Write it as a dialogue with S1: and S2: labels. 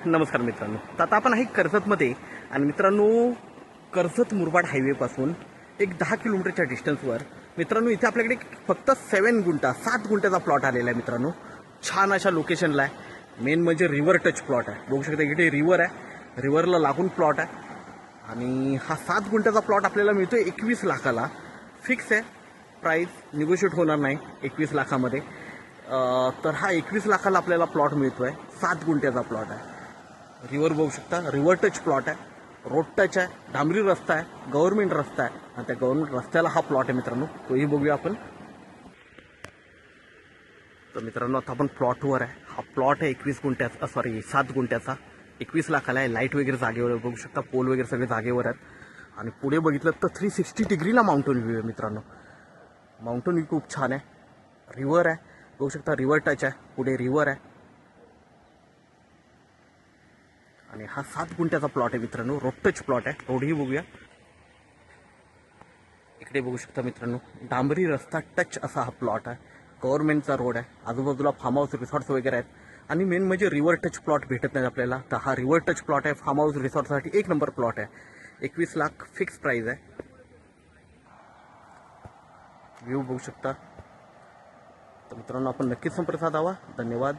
S1: नमस्कार मित्रांनो, तर आता आपण आहे कर्जतमध्ये आणि मित्रांनो कर्जत मुरबाड हायवेपासून एक 10 किलोमीटरच्या डिस्टन्सवर मित्रांनो इथे आपल्याकडे फक्त 7 गुंठ्याचा प्लॉट आलेला आहे मित्रांनो. छान अशा लोकेशनला आहे. मेन म्हणजे रिव्हर टच प्लॉट आहे. बघू शकता इकडे रिव्हर आहे, रिव्हरला लागून प्लॉट आहे आणि हा 7 गुंठ्याचा प्लॉट आपल्याला मिळतोय 21 लाखाला. फिक्स आहे प्राईस, निगोशिएट होणार नाही 21 लाखामध्ये. तर हा 21 लाखाला आपल्याला प्लॉट मिळतोय. 7 गुंठ्याचा प्लॉट आहे. रिव्हर बघू शकता, रिव्हर टच प्लॉट आहे, रोड टच आहे, डांबरी रस्ता आहे, गव्हर्नमेंट रस्ता आहे आणि त्या गव्हर्नमेंट रस्त्याला हा प्लॉट आहे मित्रांनो. तोही बघूया आपण. तर मित्रांनो आता आपण प्लॉटवर आहे. हा प्लॉट आहे 21 गुंठ्याचा, 7 गुंठ्याचा. 21 लाखाला आहे. लाईट वगैरे जागेवर आहे, बघू शकता पोल वगैरे सगळे जागेवर आहेत आणि पुढे बघितलं तर 360 डिग्रीला माउंटेन व्ह्यू आहे मित्रांनो. माउंटेन व्ह्यू खूप छान आहे. रिव्हर आहे, बघू शकता रिव्हर टच आहे, पुढे रिव्हर आहे आणि हा 7 गुंठ्याचा प्लॉट आहे मित्रांनो. रोड टच प्लॉट आहे. रोडही बघूया. इकडे बघू शकता मित्रांनो, डांबरी रस्ता टच असा हा प्लॉट आहे. गव्हर्नमेंटचा रोड आहे. आजूबाजूला फार्म हाऊस रिसॉर्ट्स वगैरे आहेत आणि मेन म्हणजे रिव्हर टच प्लॉट भेटत नाही आपल्याला. तर हा रिव्हर टच प्लॉट आहे. फार्म हाऊस रिसॉर्टसाठी 1 नंबर प्लॉट आहे. 21 लाख फिक्स प्राइस आहे. व्ह्यू बघू शकता. तर मित्रांनो आपण नक्कीच संपर्क साधावा. धन्यवाद.